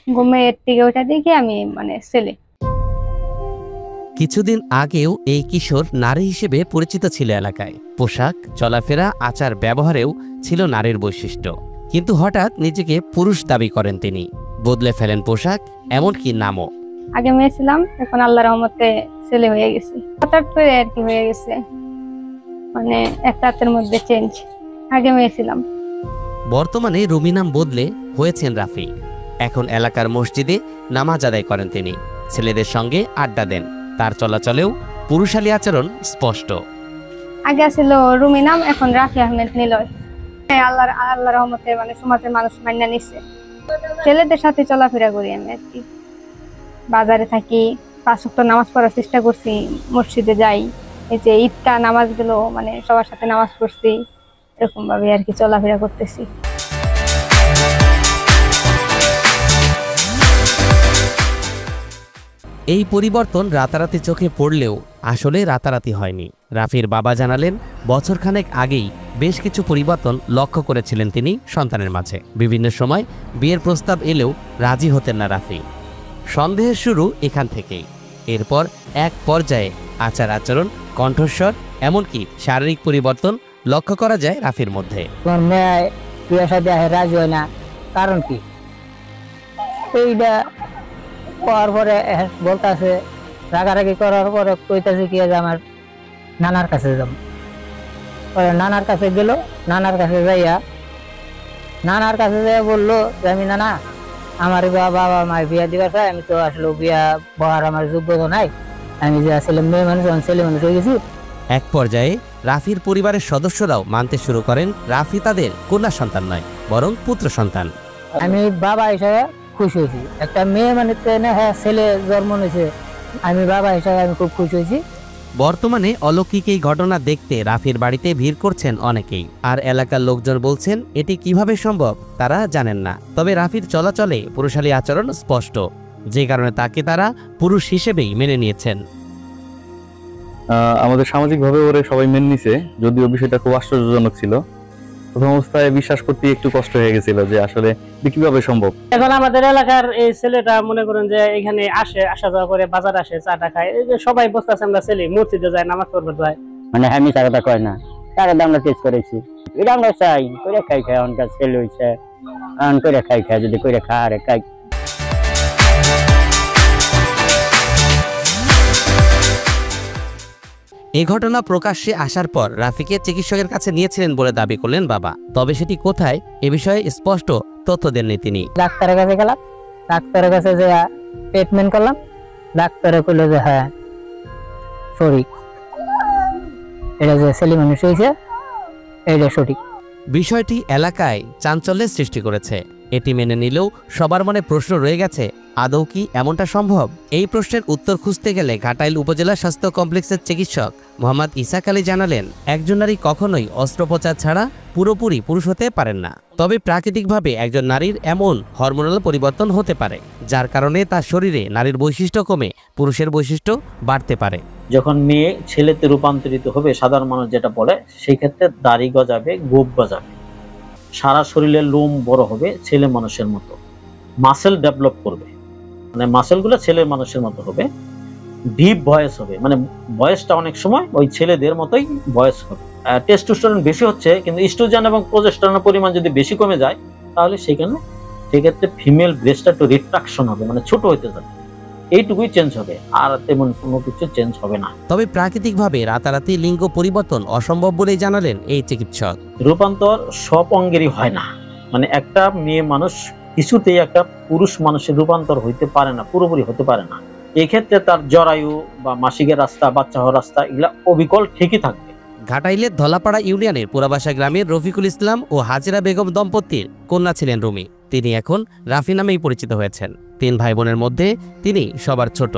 ঘুমের থেকে ওঠা দেখি আমি মানে ছেলে। কিছুদিন আগেও এই কিশোর নারী হিসেবে পরিচিত ছিল এলাকায়। পোশাক, চলাফেরা, আচার ব্যবহারেও ছিল নারীর বৈশিষ্ট্য। কিন্তু হঠাৎ নিজেকে পুরুষ দাবি করেন তিনি। বদলে ফেলেন পোশাক, এমনকি নামও। আগে মেয়ে ছিলাম, এখন আল্লাহর রহমতে ছেলে হয়ে গেছি। হঠাৎ করে আর কি হয়ে গেছে, মানে এক রাতের মধ্যে চেঞ্জ। আগে মেয়ে ছিলাম। বর্তমানে রুমি নাম বদলে হয়েছেন রাফি। এখন এলাকার মসজিদে নামাজ আদায় করেন তিনি। ছেলেদের সঙ্গে আড্ডা দেন। তার চলাচলেও পুরুষালী আচরণ স্পষ্ট। আগে ছিল রুমি নাম, এখন রাফি আহমেদ নিলয়। আল্লাহর রহমতে মানে সমাজের মানুষ মান্য নিচ্ছে। ছেলেদের সাথে চলাফেরা করি আমি আর কি। বাজারে থাকি, 5 ওয়াক্ত নামাজ পড়ার চেষ্টা করছি, মসজিদে যাই। এই যে ঈদটা নামাজ গুলো মানে সবার সাথে নামাজ পড়ছি, এরকম ভাবে আর কি চলাফেরা করতেছি। এই পরিবর্তন রাতারাতি চোখে পড়লেও আসলে রাতারাতি হয়নি। রাফির বাবা জানালেন, বছরখানেক আগেই বেশ কিছু পরিবর্তন লক্ষ্য করেছিলেন তিনি সন্তানের মাঝে। বিভিন্ন সময় বিয়ের প্রস্তাব এলেও রাজি হতেন না রাফি। সন্দেহের শুরু এখান থেকেই। এরপর এক পর্যায়ে আচার আচরণ, কণ্ঠস্বর, এমনকি শারীরিক পরিবর্তন লক্ষ্য করা যায় রাফির মধ্যে। রাজি হয় না, কারণ কি? এইটা পর পরে বলতেছে, রাগারাগি করার পরে কইতাছে কি যে আমার নানার কাছে যাব। নানার কাছে গেল, নানার কাছে যাইয়া বললো যে আমি নানা, আমার বাবা মায়ের বিয়া দিবার চাই, আমি তো আসলে বিয়া বহার আমার যোগ্যতা নাই, আমি যে আসলে মেয়ে মানুষ ছেলে মানুষ হয়ে গেছি। এক পর্যায়ে রাফির পরিবারের সদস্যরাও মানতে শুরু করেন রাফি তাদের কন্যা সন্তান নয়, বরং পুত্র সন্তান। আমি বাবা হিসাবে খুশি হয়েছি। একটা মেয়ে মানে হ্যাঁ ছেলে জন্ম নিয়েছে, আমি বাবা হিসাবে আমি খুব খুশি হয়েছি। বর্তমানে অলৌকিক এই ঘটনা দেখতে রাফির বাড়িতে ভিড় করছেন অনেকেই। আর এলাকার লোকজন বলছেন এটি কিভাবে সম্ভব তারা জানেন না। তবে রাফির চলাচলে পুরুষালী আচরণ স্পষ্ট, যে কারণে তাকে তারা পুরুষ হিসেবেই মেনে নিয়েছেন। আমাদের সামাজিকভাবে ওরে সবাই মেনে নিছে, যদিও বিষয়টা খুব আশ্চর্যজনক ছিল। প্রথম অবস্থায় বিশ্বাস করতে একটু কষ্ট হয়ে গেছিল যে আসলে কিভাবে সম্ভব। এখন আমাদের এলাকার এই ছেলেটা মনে করেন যে এখানে আসা যাওয়া করে, বাজার আসে, চাটা খায়, এই যে সবাই বসতেছে, আমরা ছেলে মসজিদে যায়, নামাজ পড়তে যায়, মানে আমি টাকাটা কয় না, টাকাটা আমরা টেস্ট করেছি। এটা আমরা চাই করে খাই অনকার ছেলে হয়েছে, করে খাই যদি করে খা আরে খাই। এই ঘটনা প্রকাশ্যে আসার পর রাফিকে চিকিৎসকের কাছে নিয়েছিলেন বলে দাবি করলেন বাবা। তবে সেটি কোথায় এ বিষয়ে স্পষ্ট তথ্য দেননি তিনি। ডাক্তারের কাছে গেলাম, ডাক্তারের কাছে যে ট্রিটমেন্ট করলাম, ডাক্তারে কইল যে হ্যাঁ সরি, এটা যে ছেলে মানুষ হয়েছে এটা সঠিক। বিষয়টি এলাকায় চাঞ্চল্যের সৃষ্টি করেছে। এটি মেনে নিলেও সবার মনে প্রশ্ন রয়ে গেছে, আদৌ কি এমনটা সম্ভব? এই প্রশ্নের উত্তর খুঁজতে গেলে ঘাটাইল উপজেলা স্বাস্থ্য কমপ্লেক্সের চিকিৎসক মোহাম্মদ ইসাক আলী জানালেন, একজন নারী কখনোই অস্ত্রোপচার ছাড়া পুরোপুরি পুরুষ হতে পারেন না। তবে প্রাকৃতিকভাবে একজন নারীর এমন হরমোনাল পরিবর্তন হতে পারে, যার কারণে তার শরীরে নারীর বৈশিষ্ট্য কমে পুরুষের বৈশিষ্ট্য বাড়তে পারে। যখন মেয়ে ছেলেতে রূপান্তরিত হবে, সাধারণ মানুষ যেটা বলে, সেই ক্ষেত্রে দাড়ি গজাবে, গোঁফ গজাবে, সারা শরীরের লোম বড় হবে ছেলে মানুষের মতো, মাসেল ডেভেলপ করবে, মানে মাসেলগুলো ছেলে মানুষের মতো হবে, ডিপ ভয়েস হবে, মানে ভয়েসটা অনেক সময় ওই ছেলেদের মতোই ভয়েস হবে। টেস্টোস্টেরন বেশি হচ্ছে, কিন্তু ইস্ট্রোজেন এবং প্রজেস্টেরনের পরিমাণ যদি বেশি কমে যায়, তাহলে সেক্ষেত্রে ফিমেল ব্রেস্টটা একটু রিট্রাকশন হবে, মানে ছোট হইতে যাবে, এইটুকুই চেঞ্জ হবে, আর তেমন কোনো কিছু চেঞ্জ হবে না। তবে প্রাকৃতিকভাবে রাতারাতি লিঙ্গ পরিবর্তন অসম্ভব বলেই জানালেন এই চিকিৎসক। রূপান্তর সব অঙ্গেরই হয় না, মানে একটা মেয়ে মানুষ কিছুতেই একটা পুরুষ মানুষের রূপান্তর হইতে পারে না, পুরোপুরি হতে পারে না। এক্ষেত্রে তার জরায়ু বা মাসিকের রাস্তা, বাচ্চা হওয়ার রাস্তা, এগুলা অবিকল ঠিকই থাকবে। ঘাটাইলের ধলাপাড়া ইউনিয়নের পুরাবাসা গ্রামের রফিকুল ইসলাম ও হাজিরা বেগম দম্পতির কন্যা ছিলেন রুমি। তিনি এখন রাফি নামেই পরিচিত হয়েছেন। 3 ভাই বোনের মধ্যে তিনি সবার ছোট।